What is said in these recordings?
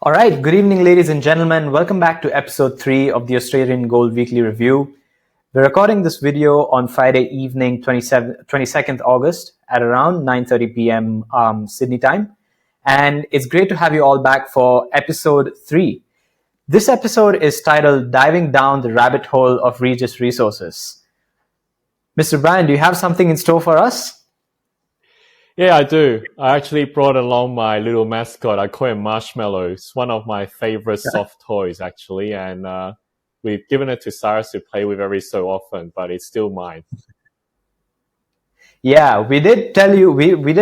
All right, good evening, ladies and gentlemen. Welcome back to episode 3 of the Australian Gold Weekly Review. We're recording this video on Friday evening, 22nd August at around 9:30 p.m. Sydney time. And it's great to have you all back for episode 3. This episode is titled Diving Down the Rabbit Hole of Regis Resources. Mr. Brian, do you have something in store for us? Yeah, I do. I actually brought along my little mascot. I call him Marshmallow. It's one of my favorite soft toys, actually. And we've given it to Cyrus to play with every so often, but it's still mine. Yeah, we did tell you, we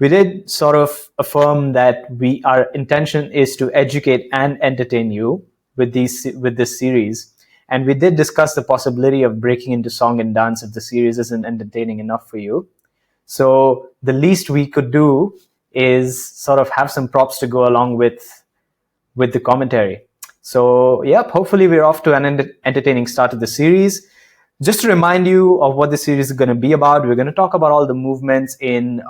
did sort of affirm that our intention is to educate and entertain you with this series. And we did discuss the possibility of breaking into song and dance if the series isn't entertaining enough for you. So the least we could do is sort of have some props to go along with the commentary. So, yep, hopefully we're off to an entertaining start of the series. Just to remind you of what the series is going to be about, we're going to talk about all the movements in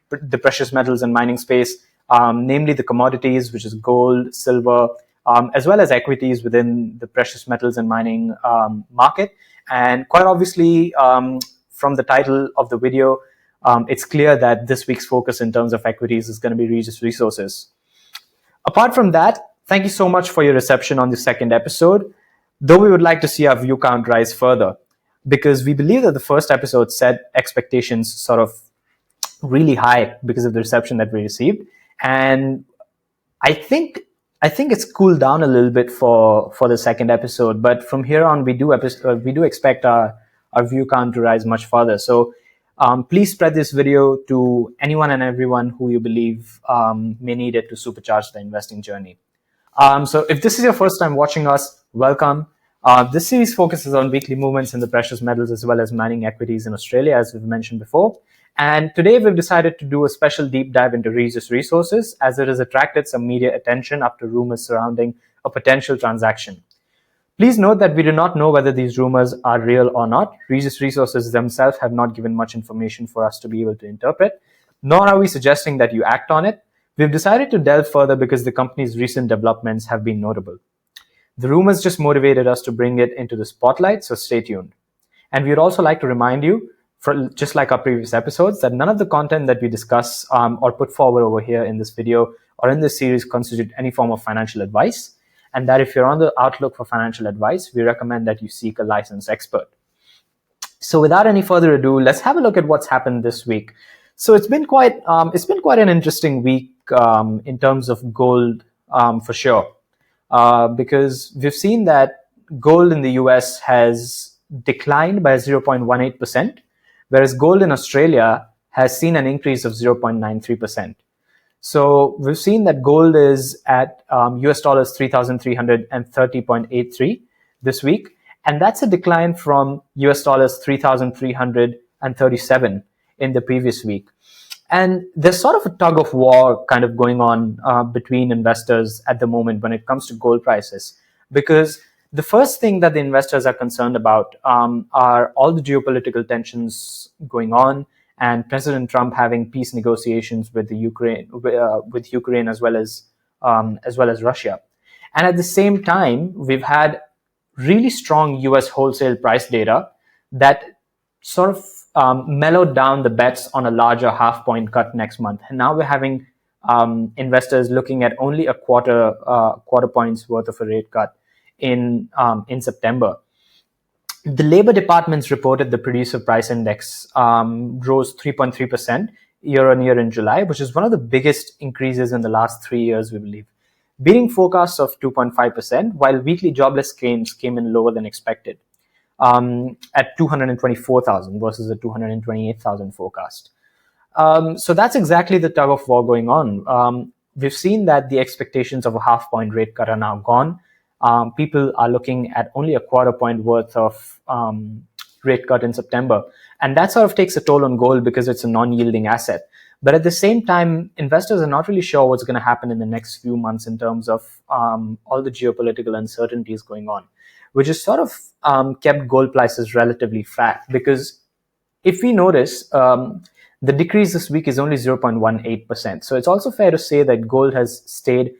the precious metals and mining space, namely the commodities, which is gold, silver, as well as equities within the precious metals and mining market. And quite obviously, from the title of the video, it's clear that this week's focus in terms of equities is going to be Regis Resources. Apart from that, thank you so much for your reception on the second episode, though we would like to see our view count rise further, because we believe that the first episode set expectations sort of really high because of the reception that we received. And I think it's cooled down a little bit for the second episode, but from here on, we do expect our view count to rise much further. So please spread this video to anyone and everyone who you believe may need it to supercharge the investing journey. So if this is your first time watching us, welcome. This series focuses on weekly movements in the precious metals as well as mining equities in Australia, as we've mentioned before. And today we've decided to do a special deep dive into Regis Resources, as it has attracted some media attention after rumors surrounding a potential transaction. Please note that we do not know whether these rumors are real or not. Regis Resources themselves have not given much information for us to be able to interpret, nor are we suggesting that you act on it. We've decided to delve further because the company's recent developments have been notable. The rumors just motivated us to bring it into the spotlight, so stay tuned. And we'd also like to remind you, just like our previous episodes, that none of the content that we discuss or put forward over here in this video or in this series constitute any form of financial advice, and that if you're on the outlook for financial advice, we recommend that you seek a licensed expert. So without any further ado, let's have a look at what's happened this week. So it's been quite an interesting week in terms of gold, for sure, because we've seen that gold in the US has declined by 0.18%, whereas gold in Australia has seen an increase of 0.93%. So we've seen that gold is at US dollars 3,330.83 this week, and that's a decline from US dollars 3,337 in the previous week. And there's sort of a tug of war kind of going on between investors at the moment when it comes to gold prices, because the first thing that the investors are concerned about are all the geopolitical tensions going on, and President Trump having peace negotiations with Ukraine as well as Russia. And at the same time, we've had really strong US wholesale price data that sort of mellowed down the bets on a larger half-point cut next month. And now we're having investors looking at only a quarter points worth of a rate cut in September. The Labor Department's reported the Producer Price Index rose 3.3% year on year in July, which is one of the biggest increases in the last 3 years, we believe, beating forecasts of 2.5%, while weekly jobless claims came in lower than expected at 224,000 versus a 228,000 forecast. So that's exactly the tug of war going on. We've seen that the expectations of a half-point rate cut are now gone. People are looking at only a quarter point worth of rate cut in September. And that sort of takes a toll on gold because it's a non-yielding asset. But at the same time, investors are not really sure what's going to happen in the next few months in terms of all the geopolitical uncertainties going on, which has sort of kept gold prices relatively flat. Because if we notice, The decrease this week is only 0.18%. So it's also fair to say that gold has stayed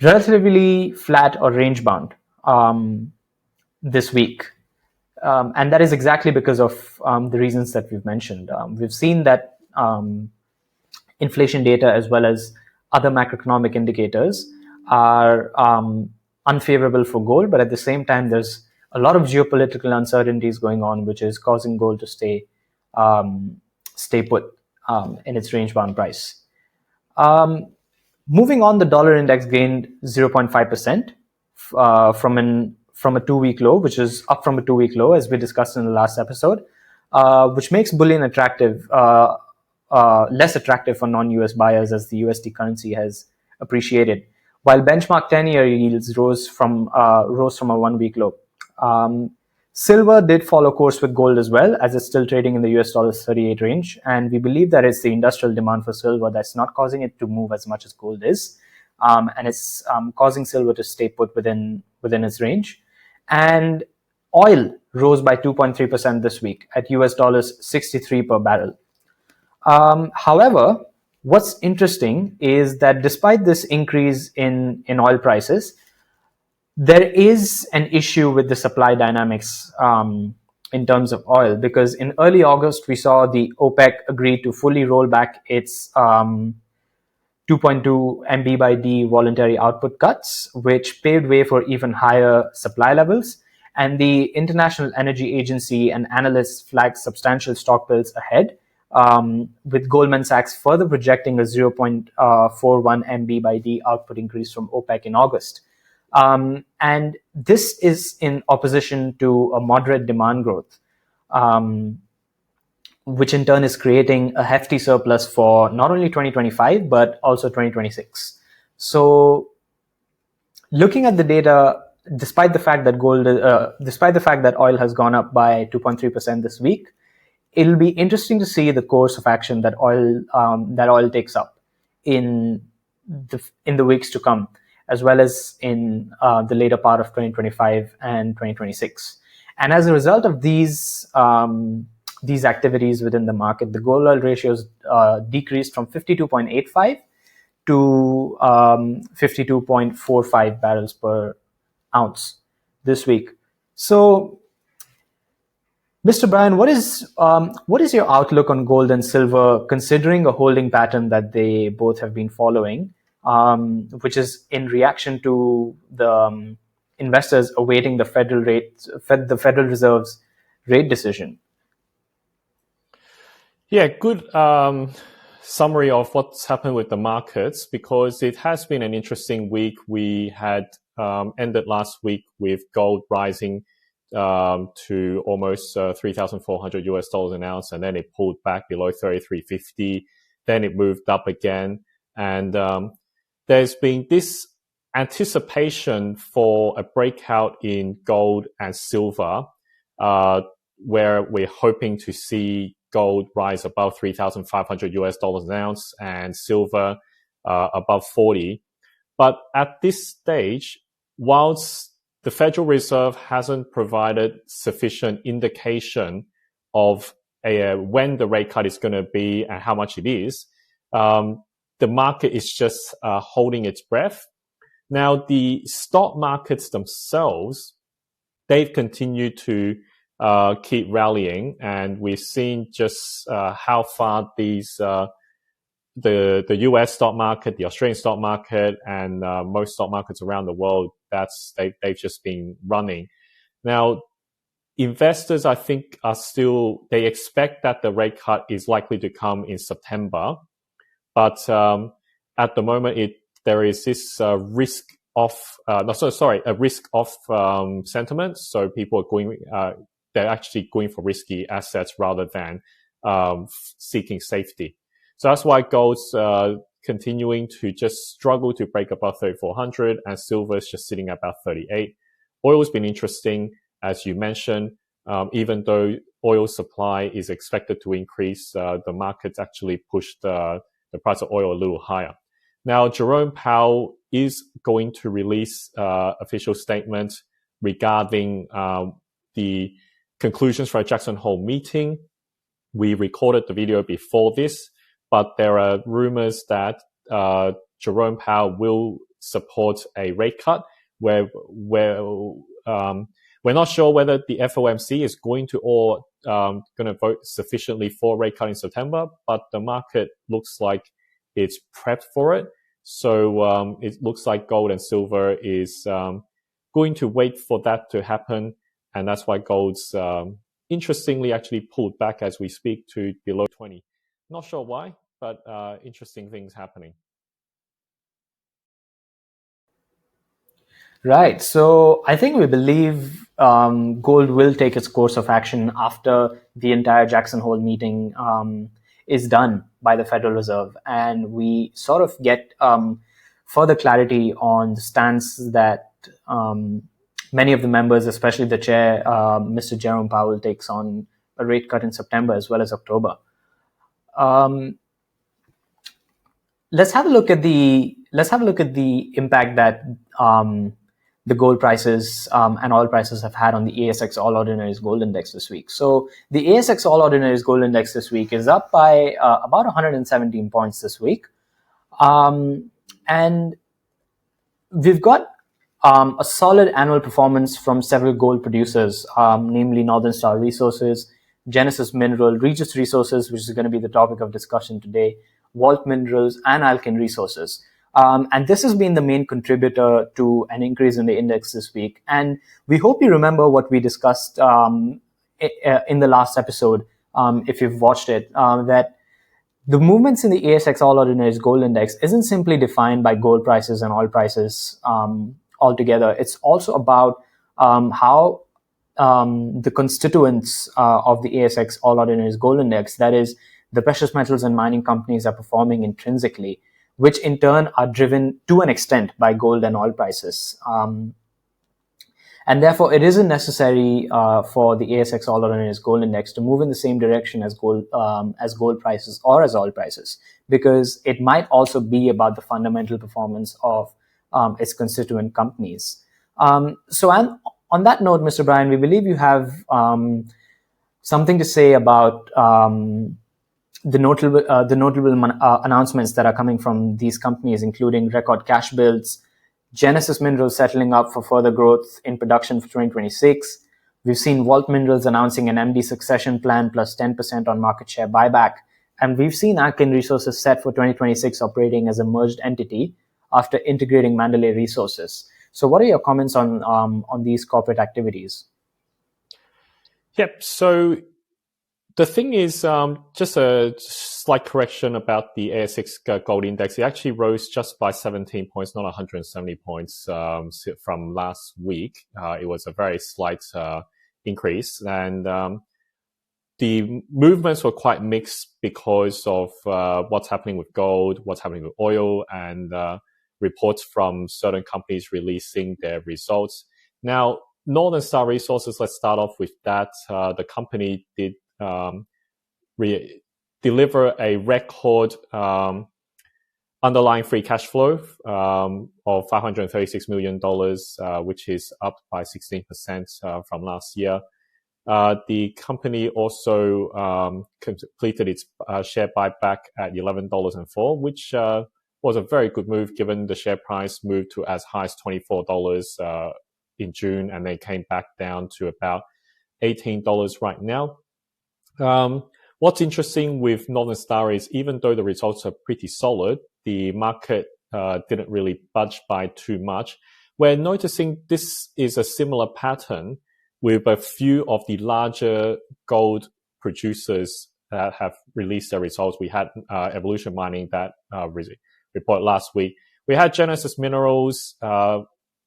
relatively flat or range bound this week. And that is exactly because of the reasons that we've mentioned. We've seen that inflation data as well as other macroeconomic indicators are unfavorable for gold, but at the same time, there's a lot of geopolitical uncertainties going on, which is causing gold to stay put in its range-bound price. Moving on, the dollar index gained 0.5% from a 2-week low, which is up from a 2-week low, as we discussed in the last episode, which makes bullion less attractive for non-US buyers as the USD currency has appreciated, while benchmark 10-year yields rose from a 1-week low. Silver did follow course with gold as well, as it's still trading in the US dollars 38 range, and we believe that it's the industrial demand for silver that's not causing it to move as much as gold is, and it's causing silver to stay put within its range. And oil rose by 2.3% this week at US dollars 63 per barrel. However, what's interesting is that despite this increase in oil prices, there is an issue with the supply dynamics in terms of oil, because in early August, we saw the OPEC agree to fully roll back its 2.2 MB by D voluntary output cuts, which paved way for even higher supply levels. And the International Energy Agency and Analyst flagged substantial stock builds ahead, with Goldman Sachs further projecting a 0.41 MB by D output increase from OPEC in August. And this is in opposition to a moderate demand growth, which in turn is creating a hefty surplus for not only 2025, but also 2026. So looking at the data, despite the fact that oil has gone up by 2.3% this week, it'll be interesting to see the course of action that oil takes up in the weeks to come, as well as in the later part of 2025 and 2026. And as a result of these activities within the market, the gold oil ratios decreased from 52.85 to 52.45 barrels per ounce this week. So, Mr. Brian, what is your outlook on gold and silver, considering a holding pattern that they both have been following, which is in reaction to the investors awaiting the Federal Reserve's rate decision? Yeah, good summary of what's happened with the markets, because it has been an interesting week. We had ended last week with gold rising to almost 3,400 US dollars an ounce, and then it pulled back below 33.50. Then it moved up again, and there's been this anticipation for a breakout in gold and silver, where we're hoping to see gold rise above 3,500 US dollars an ounce and silver above 40. But at this stage, whilst the Federal Reserve hasn't provided sufficient indication of when the rate cut is going to be and how much it is, the market is just holding its breath. Now, the stock markets themselves, they've continued to keep rallying, and we've seen just how far these the US stock market, the Australian stock market, and most stock markets around the world, they've just been running. Now, investors, I think, they expect that the rate cut is likely to come in September, but at the moment there is this risk off sentiment. So people are they're actually going for risky assets rather than seeking safety. So that's why gold's continuing to just struggle to break above 3,400, and silver is just sitting at about 38. Oil's been interesting, as you mentioned. Even though oil supply is expected to increase, the market's actually pushed the price of oil a little higher. Now, Jerome Powell is going to release official statement regarding the conclusions for a Jackson Hole meeting. we recorded the video before this, but there are rumors that Jerome Powell will support a rate cut where we're not sure whether the FOMC is going to vote sufficiently for rate cut in September, but the market looks like it's prepped for it. So it looks like gold and silver is going to wait for that to happen, and that's why gold's interestingly actually pulled back as we speak to below 20. Not sure why, but interesting things happening. Right. So I think we believe gold will take its course of action after the entire Jackson Hole meeting is done by the Federal Reserve, and we sort of get further clarity on the stance that many of the members, especially the chair, Mr. Jerome Powell, takes on a rate cut in September as well as October. Let's have a look at the impact that the gold prices and oil prices have had on the ASX All Ordinaries Gold Index this week. So the ASX All Ordinaries Gold Index this week is up by about 117 points this week. And we've got a solid annual performance from several gold producers, namely Northern Star Resources, Genesis Mineral, Regis Resources, which is going to be the topic of discussion today, Walt Minerals, and Alkane Resources. And this has been the main contributor to an increase in the index this week. And we hope you remember what we discussed in the last episode, if you've watched it, that the movements in the ASX All Ordinaries Gold Index isn't simply defined by gold prices and oil prices altogether. It's also about how the constituents of the ASX All Ordinaries Gold Index, that is, the precious metals and mining companies, are performing intrinsically, which in turn are driven to an extent by gold and oil prices. And therefore, it isn't necessary for the ASX All Ordinaries Gold Index to move in the same direction as gold prices or as oil prices, because it might also be about the fundamental performance of its constituent companies. So on that note, Mr. Brian, we believe you have something to say about the notable announcements that are coming from these companies, including record cash builds, Genesis Minerals settling up for further growth in production for 2026. We've seen Walt Minerals announcing an MD succession plan plus 10% on market share buyback. And we've seen Alkane Resources set for 2026 operating as a merged entity after integrating Mandalay Resources. So what are your comments on these corporate activities? Yep. So the thing is, just a slight correction about the ASX Gold Index. It actually rose just by 17 points, not 170 points from last week. It was a very slight increase. And the movements were quite mixed because of what's happening with gold, what's happening with oil, and reports from certain companies releasing their results. Now, Northern Star Resources, let's start off with that. The company did deliver a record underlying free cash flow of $536 million, which is up by 16% from last year. The company also completed its share buyback at $11.04, which was a very good move given the share price moved to as high as $24 in June, and then came back down to about $18 right now. What's interesting with Northern Star is even though the results are pretty solid, the market didn't really budge by too much. We're noticing this is a similar pattern with a few of the larger gold producers that have released their results. We had Evolution Mining that report last week. We had Genesis Minerals,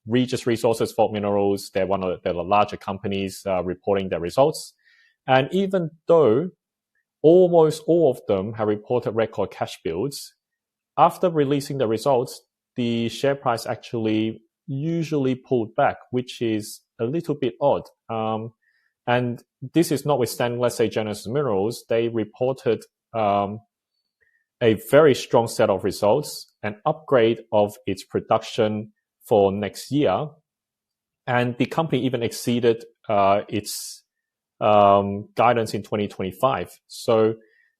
Regis Resources, Walt Minerals. They're one of the larger companies reporting their results. And even though almost all of them have reported record cash builds, after releasing the results, the share price actually usually pulled back, which is a little bit odd. And this is notwithstanding, let's say, Genesis Minerals. They reported a very strong set of results, an upgrade of its production for next year. And the company even exceeded its guidance in 2025. So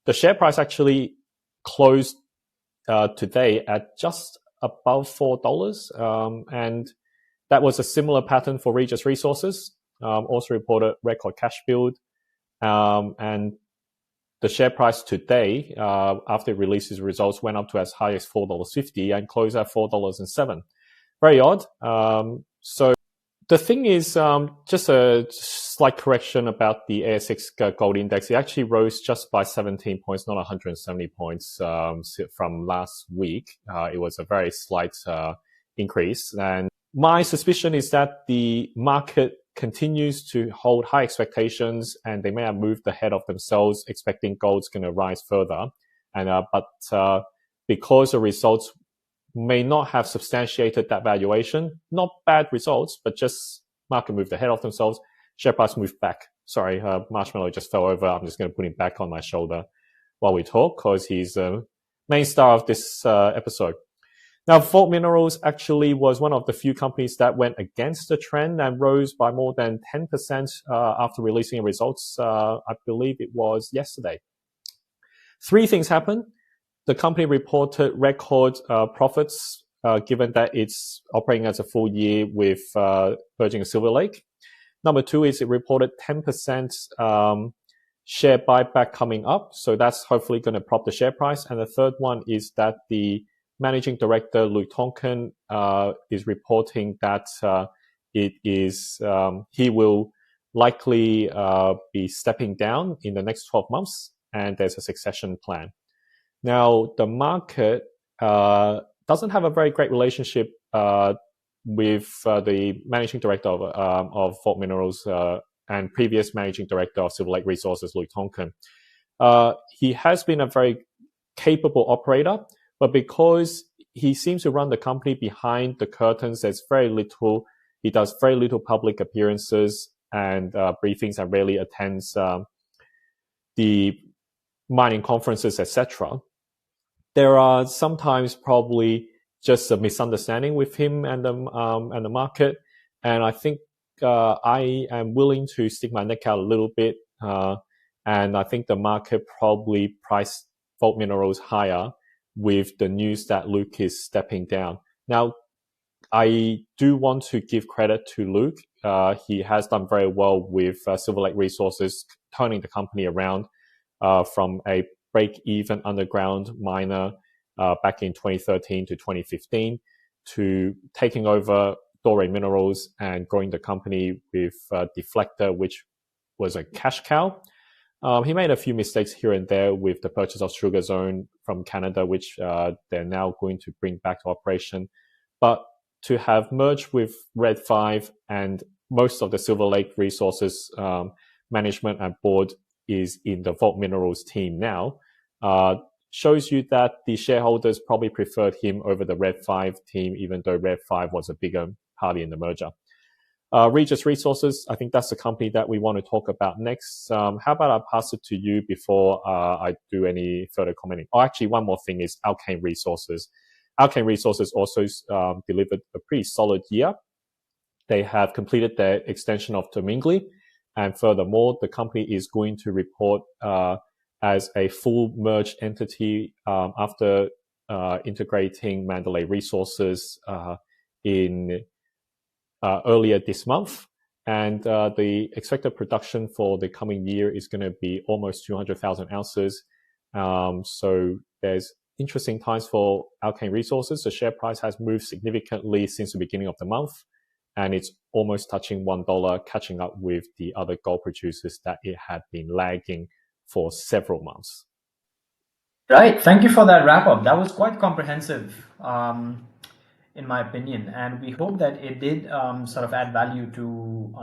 the share price actually closed today at just above $4, and that was a similar pattern for Regis Resources. Also reported record cash build, and the share price today, after it releases results, went up to as high as $4.50 and closed at $4.07. Very odd. So the thing is, just a slight correction about the ASX Gold Index. It actually rose just by 17 points, not 170 points from last week. It was a very slight increase. And my suspicion is that the market continues to hold high expectations, and they may have moved ahead of themselves, expecting gold's going to rise further. And but because the results may not have substantiated that valuation, not bad results, but just market moved ahead of themselves, share price moved back. Sorry, Marshmallow just fell over. I'm just going to put him back on my shoulder while we talk, because he's the main star of this episode. Now, Vault Minerals actually was one of the few companies that went against the trend and rose by more than 10% after releasing results. I believe it was yesterday. Three things happened. The company reported record profits, given that it's operating as a full year with merging a Silver Lake. Number two is it reported 10% share buyback coming up. So that's hopefully going to prop the share price. And the third one is that the Managing Director, Luke Tonkin, is reporting that he will likely be stepping down in the next 12 months, and there's a succession plan. Now, the market doesn't have a very great relationship with the Managing Director of Vault Minerals and previous Managing Director of Silver Lake Resources, Luke Tonkin. He has been a very capable operator, but because he seems to run the company behind the curtains, he does very little public appearances and briefings, and rarely attends the mining conferences, etc. There are sometimes probably just a misunderstanding with him and the market, and I think I am willing to stick my neck out a little bit, and I think the market probably priced Vault Minerals higher with the news that Luke is stepping down. Now, I do want to give credit to Luke. He has done very well with Silver Lake Resources, turning the company around from a break-even underground miner back in 2013 to 2015 to taking over Doré Minerals and growing the company with Deflector, which was a cash cow. He made a few mistakes here and there with the purchase of Sugar Zone from Canada, which they're now going to bring back to operation. But to have merged with Red 5 and most of the Silver Lake Resources management and board is in the Vault Minerals team now, shows you that the shareholders probably preferred him over the Red 5 team, even though Red 5 was a bigger party in the merger. Regis Resources, I think that's the company that we want to talk about next. How about I pass it to you before I do any further commenting? Oh, actually, one more thing is Alkane Resources. Alkane Resources also delivered a pretty solid year. They have completed their extension of Termingli, and furthermore, the company is going to report as a full merged entity after integrating Mandalay Resources in earlier this month. And the expected production for the coming year is going to be almost 200,000 ounces. So there's interesting times for Alkane Resources. The share price has moved significantly since the beginning of the month, and it's almost touching $1, catching up with the other gold producers that it had been lagging for several months. Right. Thank you for that wrap up. That was quite comprehensive, in my opinion, and we hope that it did sort of add value to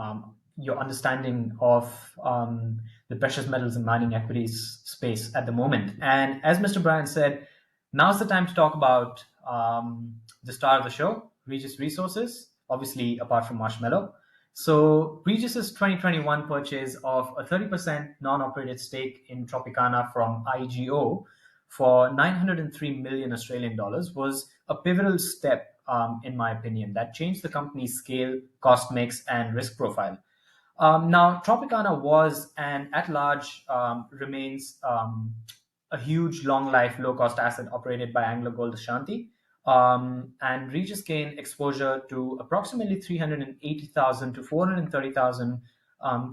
your understanding of the precious metals and mining equities space at the moment. And as Mr. Brian said, now's the time to talk about the star of the show, Regis Resources, obviously apart from Marshmallow. So Regis's 2021 purchase of a 30% non-operated stake in Tropicana from IGO for 903 million Australian dollars was a pivotal step, in my opinion, that changed the company's scale, cost mix, and risk profile. Now, Tropicana was and at large remains a huge, long life, low cost asset operated by Anglo Gold Ashanti. And Regis gained exposure to approximately 380,000 to 430,000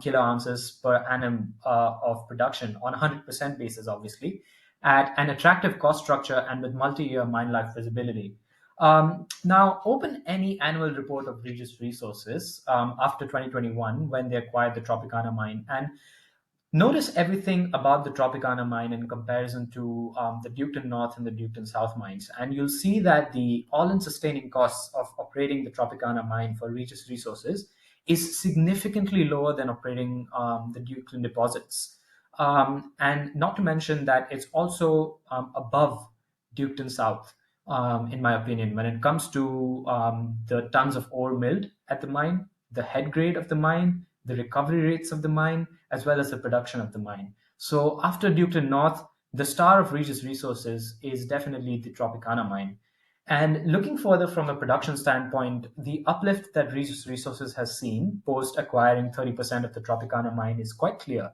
kilo ounces per annum of production on a 100% basis, obviously, at an attractive cost structure and with multi year mine life visibility. Now, open any annual report of Regis Resources after 2021 when they acquired the Tropicana mine and notice everything about the Tropicana mine in comparison to the Duketon North and the Duketon South mines. And you'll see that the all in sustaining costs of operating the Tropicana mine for Regis Resources is significantly lower than operating the Duketon deposits. And not to mention that it's also above Duketon South, in my opinion, when it comes to the tons of ore milled at the mine, the head grade of the mine, the recovery rates of the mine, as well as the production of the mine. So after Duketon North, the star of Regis Resources is definitely the Tropicana mine. And looking further from a production standpoint, the uplift that Regis Resources has seen post acquiring 30% of the Tropicana mine is quite clear.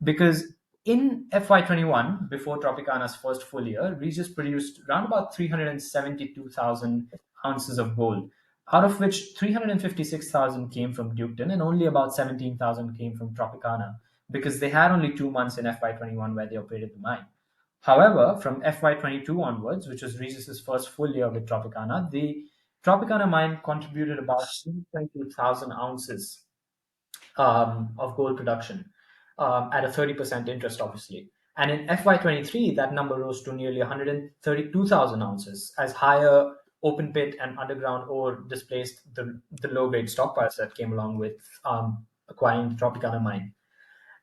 Because in FY21, before Tropicana's first full year, Regis produced around about 372,000 ounces of gold, out of which 356,000 came from Duketon and only about 17,000 came from Tropicana, because they had only 2 months in FY21 where they operated the mine. However, from FY22 onwards, which was Regis's first full year with Tropicana, the Tropicana mine contributed about 22,000 ounces of gold production at a 30% interest, obviously. And in FY23, that number rose to nearly 132,000 ounces as higher open pit and underground ore displaced the low grade stockpiles that came along with acquiring the Tropicana mine.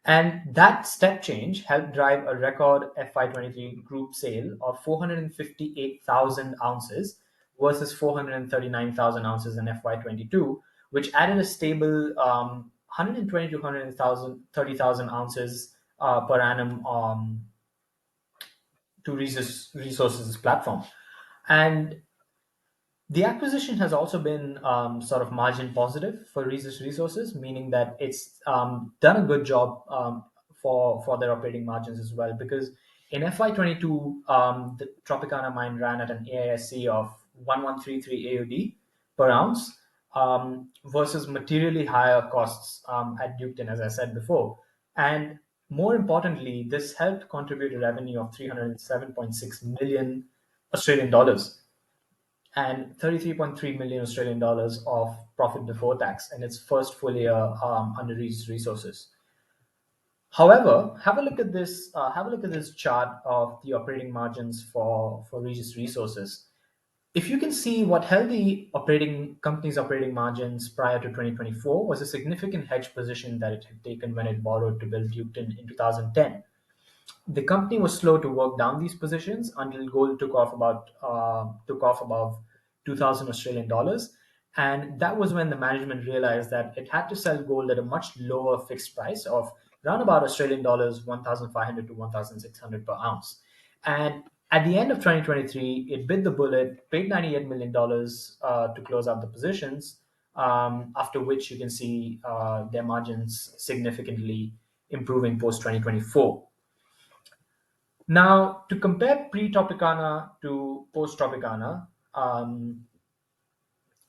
And that step change helped drive a record FY23 group sale of 458,000 ounces versus 439,000 ounces in FY22, which added a stable 120 to 130,000 ounces per annum to Resources' platform. And the acquisition has also been sort of margin positive for Regis Resources, meaning that it's done a good job for their operating margins as well. Because in FY22, the Tropicana mine ran at an AISC of 1133 AUD per ounce versus materially higher costs at Duketon, as I said before. And more importantly, this helped contribute a revenue of 307.6 million Australian dollars and 33.3 million Australian dollars of profit before tax in its first full year under Regis Resources. However, have a look at this. Have a look at this chart of the operating margins for Regis Resources. If you can see, what held the operating company's operating margins prior to 2024 was a significant hedge position that it had taken when it borrowed to build Duketon in 2010. The company was slow to work down these positions until gold took off above 2,000 Australian dollars, and that was when the management realized that it had to sell gold at a much lower fixed price of around about Australian dollars 1,500 to 1,600 per ounce. And at the end of 2023, it bit the bullet, paid $98 million to close out the positions. After which you can see their margins significantly improving post 2024. Now, to compare pre-Tropicana to post-Tropicana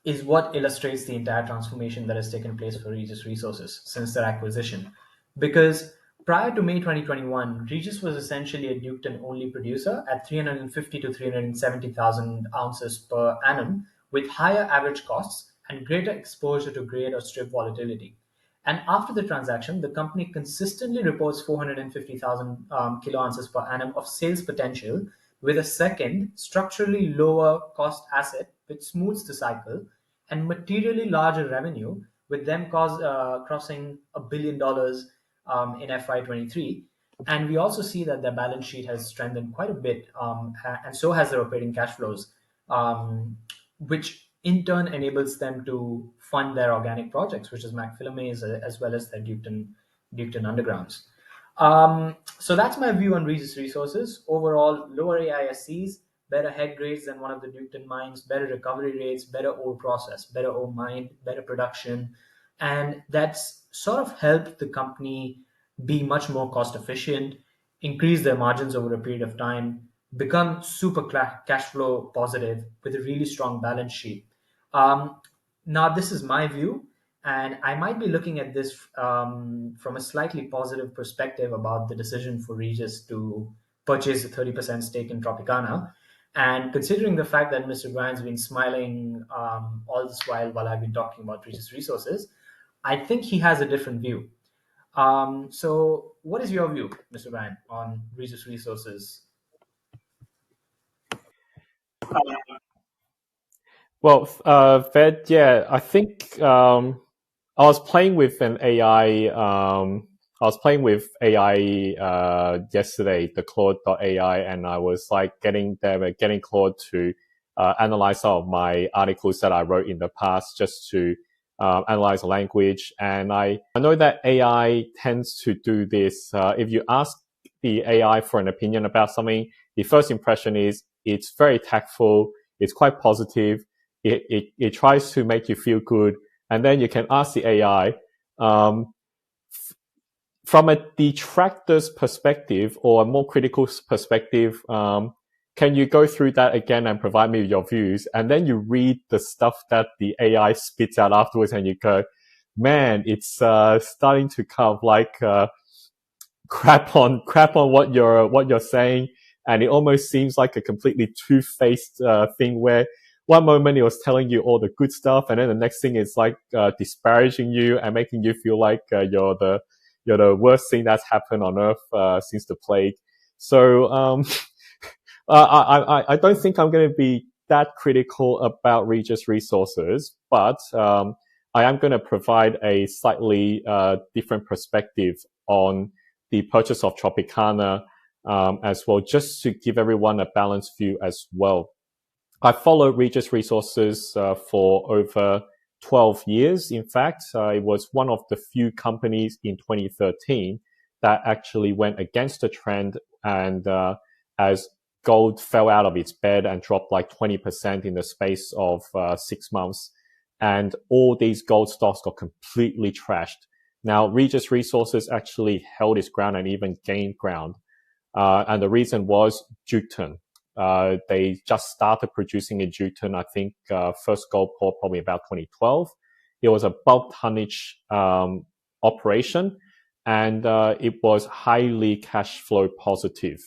is what illustrates the entire transformation that has taken place for Regis Resources since their acquisition. Because prior to May 2021, Regis was essentially a Duketon-only producer at 350 to 370,000 ounces per annum, with higher average costs and greater exposure to grade or strip volatility. And after the transaction, the company consistently reports 450,000 kilo ounces per annum of sales potential with a second, structurally lower cost asset which smooths the cycle and materially larger revenue, with them crossing $1 billion in FY23. And we also see that their balance sheet has strengthened quite a bit, and so has their operating cash flows, which in turn enables them to fund their organic projects, which is McPhillamys as well as their Duketon Undergrounds. So that's my view on Regis Resources. Overall, lower AISCs, better head grades than one of the Duketon mines, better recovery rates, better ore process, better ore mined, better production, And that's sort of helped the company be much more cost efficient, increase their margins over a period of time, become super cash flow positive with a really strong balance sheet. Um, Now, this is my view, and I might be looking at this from a slightly positive perspective about the decision for Regis to purchase a 30% stake in Tropicana. And considering the fact that Mr. Brian's been smiling all this while I've been talking about Regis Resources, I think he has a different view. So, what is your view, Mr. Brian, on Regis Resources? Well, Fed, yeah, I think I was playing with an AI. I was playing with AI yesterday, the Claude.ai, and I was like getting Claude to analyze some of my articles that I wrote in the past, just to analyze the language. And I know that AI tends to do this. If you ask the AI for an opinion about something, the first impression is it's very tactful, it's quite positive, it tries to make you feel good, and then you can ask the AI, um, from a detractor's perspective or a more critical perspective, can you go through that again and provide me with your views? And then you read the stuff that the AI spits out afterwards, and you go, man, it's starting to kind of like crap on what you're saying, and it almost seems like a completely two-faced thing where one moment it was telling you all the good stuff, and then the next thing is like disparaging you and making you feel like you're the worst thing that's happened on earth since the plague. So I don't think I'm going to be that critical about Regis Resources, but I am going to provide a slightly different perspective on the purchase of Tropicana as well, just to give everyone a balanced view as well. I followed Regis Resources for over 12 years. In fact, it was one of the few companies in 2013 that actually went against the trend, and as gold fell out of its bed and dropped like 20% in the space of 6 months, and all these gold stocks got completely trashed. Now, Regis Resources actually held its ground and even gained ground. And the reason was Jupiter. They just started producing in Jupiter, I think, first gold pour probably about 2012. It was a bulk tonnage operation, and it was highly cash flow positive.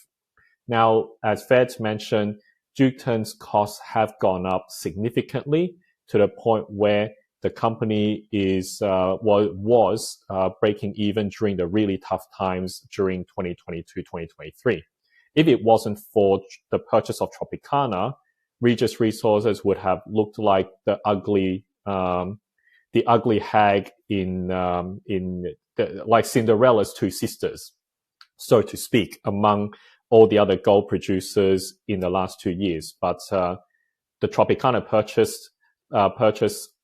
Now, as Fed mentioned, Jupiter's costs have gone up significantly to the point where the company was breaking even during the really tough times during 2022, 2023. If it wasn't for the purchase of Tropicana, Regis Resources would have looked like the ugly hag like Cinderella's two sisters, so to speak, among all the other gold producers in the last 2 years. But the Tropicana purchase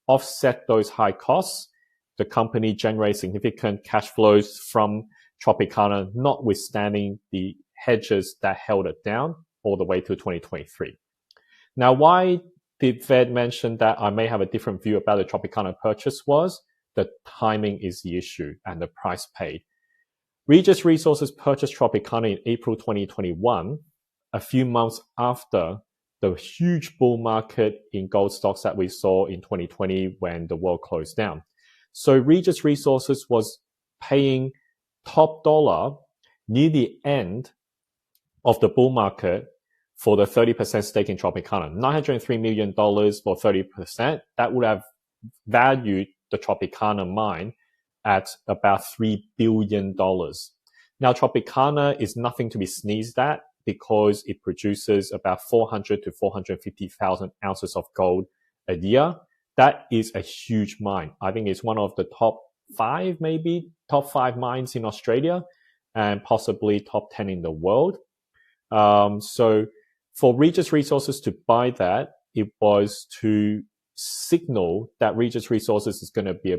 offset those high costs. The company generates significant cash flows from Tropicana, notwithstanding the hedges that held it down all the way to 2023. Now, why did Fed mention that I may have a different view about the Tropicana purchase? Was the timing is the issue and the price paid. Regis Resources purchased Tropicana in April 2021, a few months after the huge bull market in gold stocks that we saw in 2020 when the world closed down. So Regis Resources was paying top dollar near the end of the bull market for the 30% stake in Tropicana. $903 million for 30%. That would have valued the Tropicana mine at about $3 billion. Now, Tropicana is nothing to be sneezed at because it produces about 400 to 450,000 ounces of gold a year. That is a huge mine. I think it's one of the top five mines in Australia and possibly top 10 in the world. So for Regis Resources to buy that, it was to signal that Regis Resources is going to be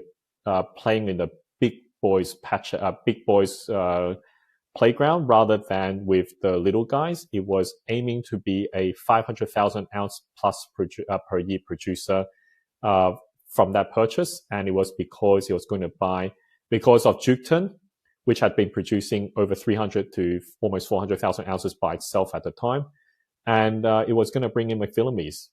playing in the big boys playground rather than with the little guys. It was aiming to be a 500,000 ounce plus per year producer from that purchase, and it was because he was going to buy, because of Jukton, which had been producing over 300 to almost 400,000 ounces by itself at the time. And it was going to bring in McPhillamys,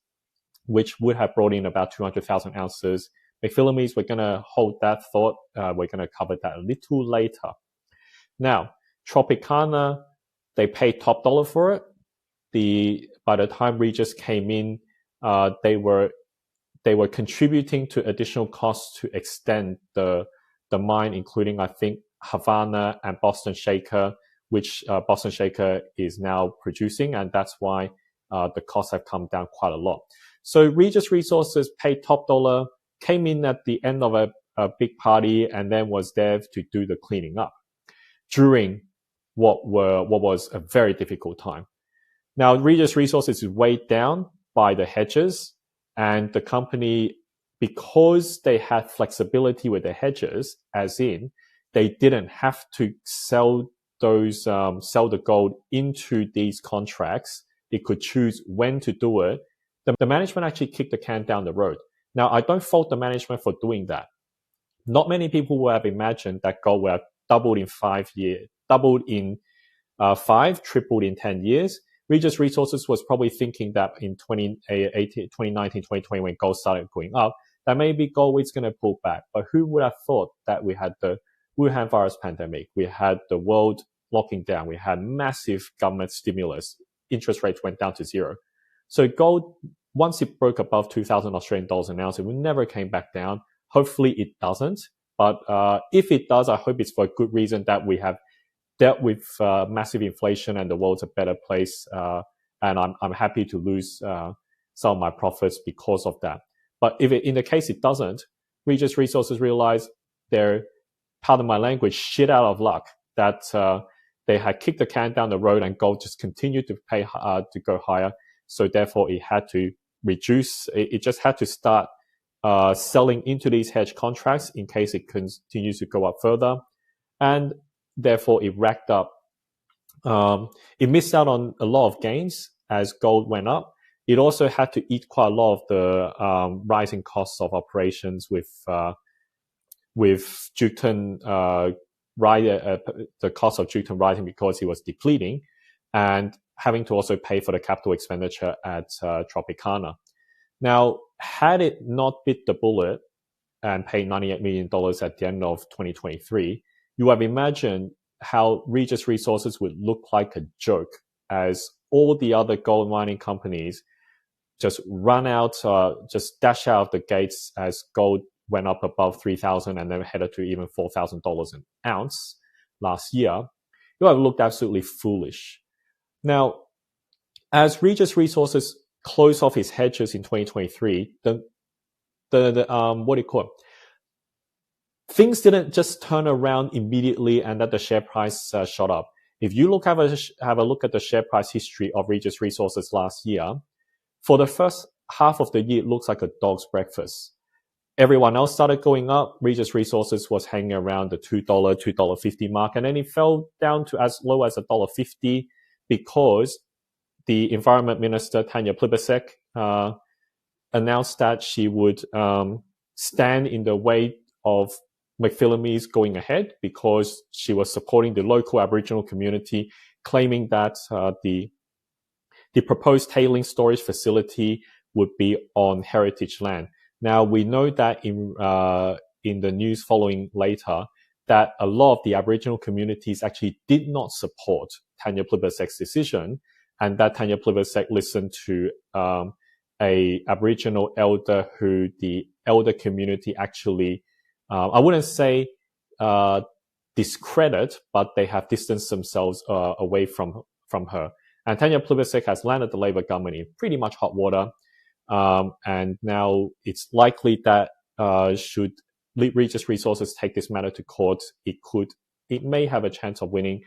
which would have brought in about 200,000 ounces. McPhillamys, we're going to hold that thought. We're going to cover that a little later. Now, Tropicana, they paid top dollar for it. By the time Regis came in, they were contributing to additional costs to extend the mine, including, I think, Havana and Boston Shaker, which Boston Shaker is now producing, and that's why the costs have come down quite a lot. So Regis Resources paid top dollar, came in at the end of a big party, and then was there to do the cleaning up during what was a very difficult time. Now, Regis Resources is weighed down by the hedges, and the company, because they had flexibility with the hedges, as in they didn't have to sell the gold into these contracts. They could choose when to do it. The management actually kicked the can down the road. Now, I don't fault the management for doing that. Not many people would have imagined that gold would have doubled in 5 years, tripled in 10 years. Regis Resources was probably thinking that in 2019, 2020, when gold started going up, that maybe gold was going to pull back. But who would have thought that we had the Wuhan virus pandemic, we had the world locking down, we had massive government stimulus, interest rates went down to zero. So gold, once it broke above 2,000 Australian dollars an ounce, it never came back down. Hopefully it doesn't. But if it does, I hope it's for a good reason, that we have dealt with massive inflation and the world's a better place. And I'm happy to lose some of my profits because of that. But if in the case it doesn't, Regis Resources realize they're, pardon my language, shit out of luck that they had kicked the can down the road and gold just continued to to go higher. So therefore it had to reduce, it just had to start selling into these hedge contracts in case it continues to go up further. And therefore it racked up, it missed out on a lot of gains as gold went up. It also had to eat quite a lot of the rising costs of operations with Jukton, the cost of Jukton rising because it was depleting, and having to also pay for the capital expenditure at Tropicana. Now, had it not bit the bullet and paid $98 million at the end of 2023, you have imagined how Regis Resources would look like a joke, as all the other gold mining companies just just dash out of the gates as gold went up above 3,000 and then headed to even $4,000 an ounce last year. You have looked absolutely foolish. Now, as Regis Resources closed off its hedges in 2023, what do you call it? Things didn't just turn around immediately and that the share price shot up. If you have a look at the share price history of Regis Resources last year, for the first half of the year, it looks like a dog's breakfast. Everyone else started going up. Regis Resources was hanging around the $2, $2.50 mark, and then it fell down to as low as $1.50 because the Environment Minister, Tanya Plibersek, announced that she would stand in the way of McPhillamys going ahead because she was supporting the local Aboriginal community, claiming that the proposed tailings storage facility would be on heritage land. Now, we know that in the news following later that a lot of the Aboriginal communities actually did not support Tanya Plibersek's decision, and that Tanya Plibersek listened to a Aboriginal elder who the elder community actually, I wouldn't say discredit, but they have distanced themselves away from her. And Tanya Plibersek has landed the Labour government in pretty much hot water. And now it's likely that should Regis Resources take this matter to court, it may have a chance of winning.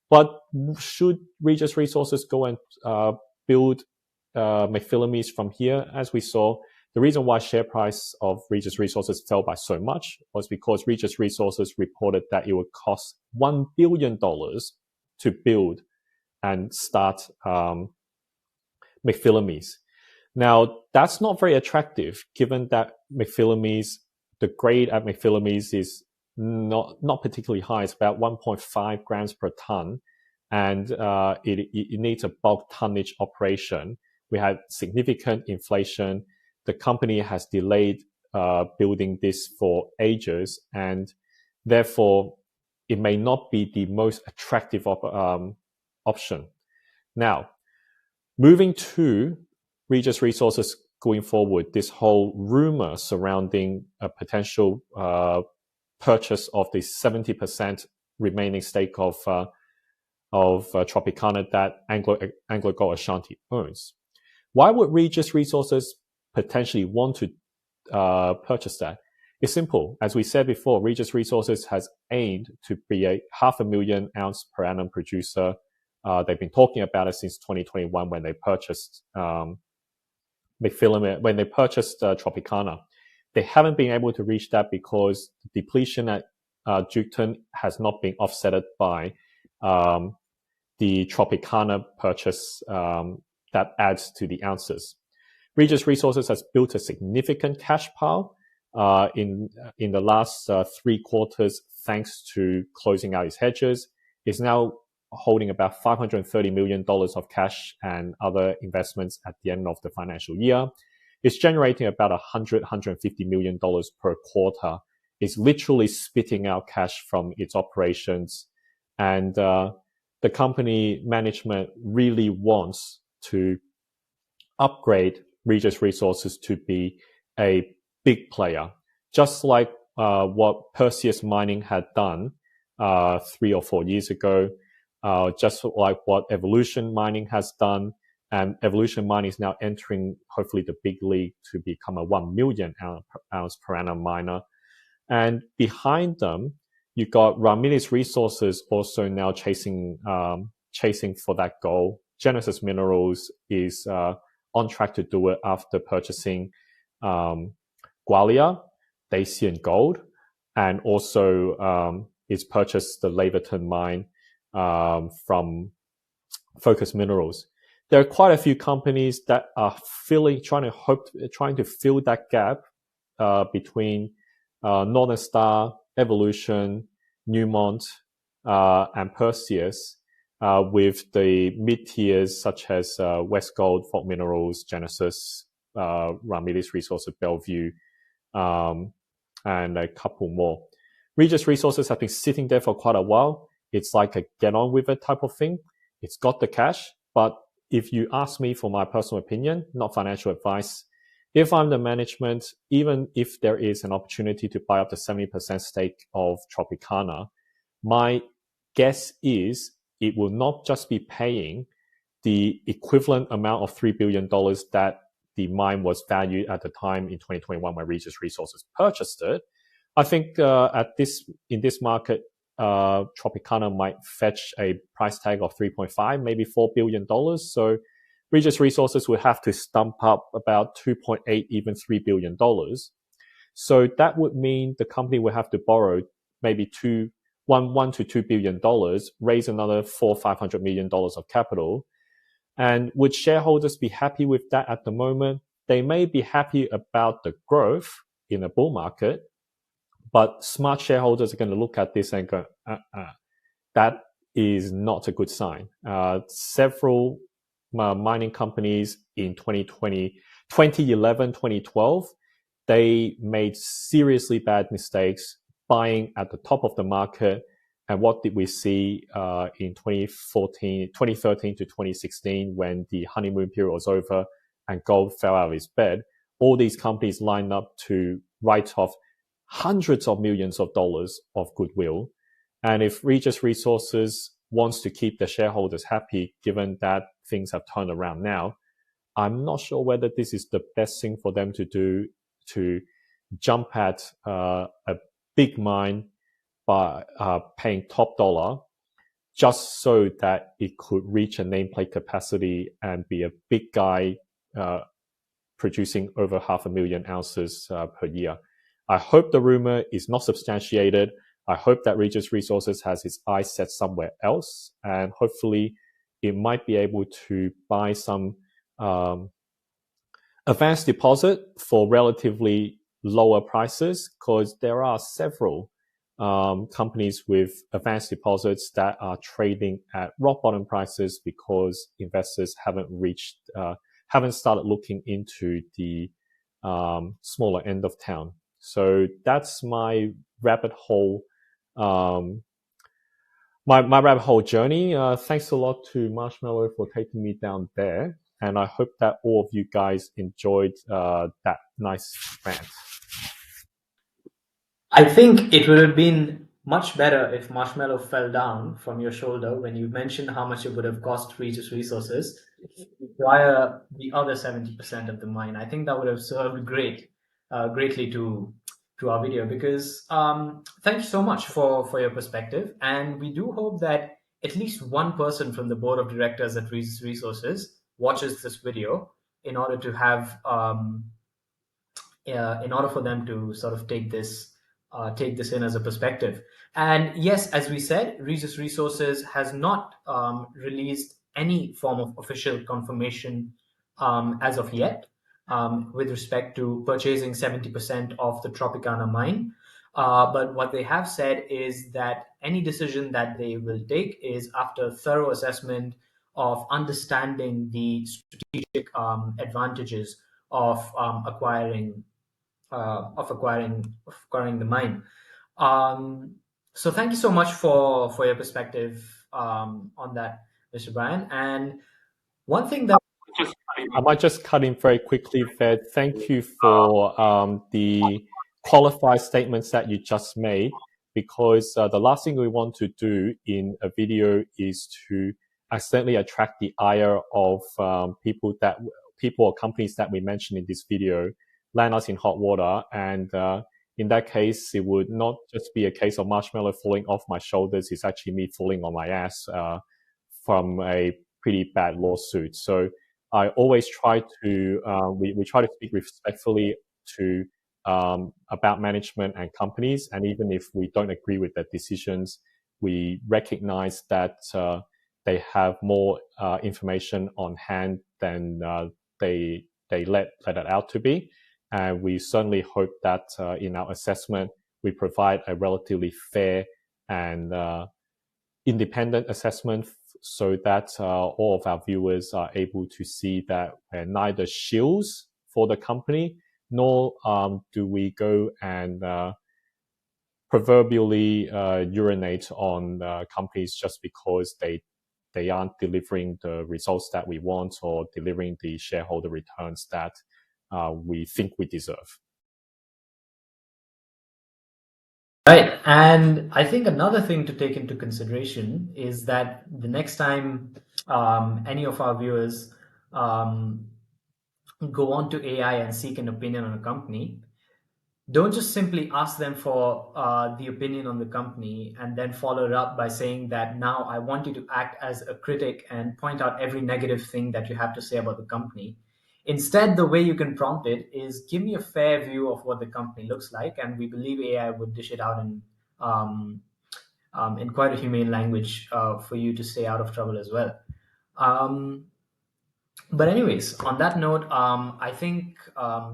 But should Regis Resources go and build McPhillamys from here, as we saw, the reason why share price of Regis Resources fell by so much was because Regis Resources reported that it would cost $1 billion to build and start McPhillamys. Now, that's not very attractive given that McPhillamys, the grade at McPhillamys is not particularly high. It's about 1.5 grams per ton, and it needs a bulk tonnage operation. We had significant inflation. The company has delayed building this for ages, and therefore it may not be the most attractive option. Now, moving to Regis Resources going forward, this whole rumor surrounding a potential purchase of the 70% remaining stake of Tropicana that AngloGold Ashanti owns. Why would Regis Resources potentially want to purchase that? It's simple. As we said before, Regis Resources has aimed to be a 500,000 ounce per annum producer. They've been talking about it since 2021 when they purchased when they purchased Tropicana. They haven't been able to reach that because the depletion at Duketon has not been offset by the Tropicana purchase that adds to the ounces. Regis Resources has built a significant cash pile in the last 3 quarters thanks to closing out its hedges. It's now holding about $530 million of cash and other investments at the end of the financial year. It's generating about $150 million per quarter. It's literally spitting out cash from its operations. And the company management really wants to upgrade Regis Resources to be a big player, just like what Perseus Mining had done 3 or 4 years ago. Just like what Evolution Mining has done. And Evolution Mining is now entering, hopefully, the big league to become a 1 million ounce per annum miner. And behind them, you've got Ramelius Resources also now chasing for that goal. Genesis Minerals is on track to do it after purchasing Gwalia, Dacian Gold, and also it's purchased the Laverton mine from Focus Minerals. There are quite a few companies that are trying to fill that gap between Northern Star, Evolution, Newmont, and Perseus, with the mid-tiers such as Westgold, Folk Minerals, Genesis, Ramelius Resources, Bellevue, and a couple more. Regis Resources have been sitting there for quite a while. It's like a get on with it type of thing. It's got the cash, but if you ask me for my personal opinion, not financial advice, if I'm the management, even if there is an opportunity to buy up to 70% stake of Tropicana, my guess is it will not just be paying the equivalent amount of $3 billion that the mine was valued at the time in 2021 when Regis Resources purchased it. I think in this market, Tropicana might fetch a price tag of 3.5, maybe $4 billion. So Regis Resources would have to stump up about 2.8, even $3 billion. So that would mean the company would have to borrow maybe $1 to $2 billion, raise another $500 million of capital. And would shareholders be happy with that at the moment? They may be happy about the growth in a bull market, but smart shareholders are going to look at this and go, that is not a good sign. Several mining companies in 2011, 2012, they made seriously bad mistakes buying at the top of the market. And what did we see in 2013 to 2016 when the honeymoon period was over and gold fell out of its bed? All these companies lined up to write off hundreds of millions of dollars of goodwill. And if Regis Resources wants to keep the shareholders happy, given that things have turned around now, I'm not sure whether this is the best thing for them to do, to jump at a big mine by paying top dollar just so that it could reach a nameplate capacity and be a big guy producing over 500,000 ounces per year. I hope the rumor is not substantiated. I hope that Regis Resources has its eyes set somewhere else, and hopefully it might be able to buy some advanced deposit for relatively lower prices, because there are several companies with advanced deposits that are trading at rock bottom prices because investors haven't started looking into the smaller end of town. So that's my rabbit hole, my rabbit hole journey. Thanks a lot to Marshmallow for taking me down there, and I hope that all of you guys enjoyed that nice rant. I think it would have been much better if Marshmallow fell down from your shoulder when you mentioned how much it would have cost Regis Resources to acquire the other 70% of the mine. I think that would have served greatly to our video, because thank you so much for your perspective. And we do hope that at least one person from the board of directors at Regis Resources watches this video in order to have in order for them to sort of take this in as a perspective. And yes, as we said, Regis Resources has not released any form of official confirmation as of yet with respect to purchasing 70% of the Tropicana mine. But what they have said is that any decision that they will take is after thorough assessment of understanding the strategic advantages of acquiring the mine. Um, so thank you so much for your perspective on that, Mr. Brian. And one thing that I might just cut in very quickly, Ved. Thank you for the qualified statements that you just made, because the last thing we want to do in a video is to accidentally attract the ire of people or companies that we mentioned in this video, land us in hot water. And in that case, it would not just be a case of Marshmallow falling off my shoulders. It's actually me falling on my ass from a pretty bad lawsuit. So I always try to, we try to speak respectfully to about management and companies. And even if we don't agree with their decisions, we recognize that they have more information on hand than they let it out to be. And we certainly hope that in our assessment, we provide a relatively fair and independent assessment, so that all of our viewers are able to see that we're neither shills for the company, nor do we go and proverbially urinate on companies just because they aren't delivering the results that we want or delivering the shareholder returns that we think we deserve. Right. And I think another thing to take into consideration is that the next time any of our viewers go on to AI and seek an opinion on a company, don't just simply ask them for the opinion on the company and then follow it up by saying that now I want you to act as a critic and point out every negative thing that you have to say about the company. Instead, the way you can prompt it is give me a fair view of what the company looks like, and we believe AI would dish it out in quite a humane language for you to stay out of trouble as well. Um, but anyways, on that note, I think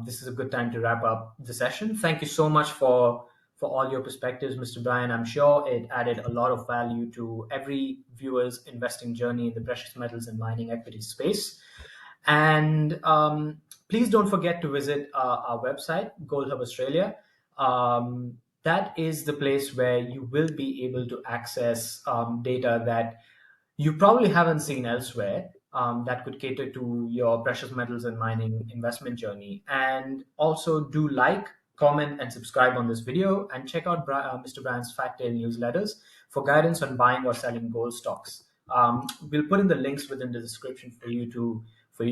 this is a good time to wrap up the session. Thank you so much for all your perspectives, Mr. Brian. I'm sure it added a lot of value to every viewer's investing journey in the precious metals and mining equity space. And please don't forget to visit our website, Gold Hub Australia. That is the place where you will be able to access data that you probably haven't seen elsewhere, that could cater to your precious metals and mining investment journey. And also do like, comment, and subscribe on this video, and check out Mr. Brian's Fat Tail newsletters for guidance on buying or selling gold stocks. We'll put in the links within the description for you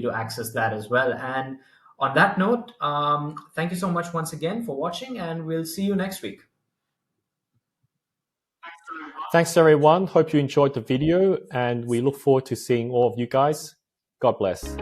to access that as well. And on that note, thank you so much once again for watching, and we'll see you next week. Thanks, everyone. Hope you enjoyed the video, and we look forward to seeing all of you guys. God bless.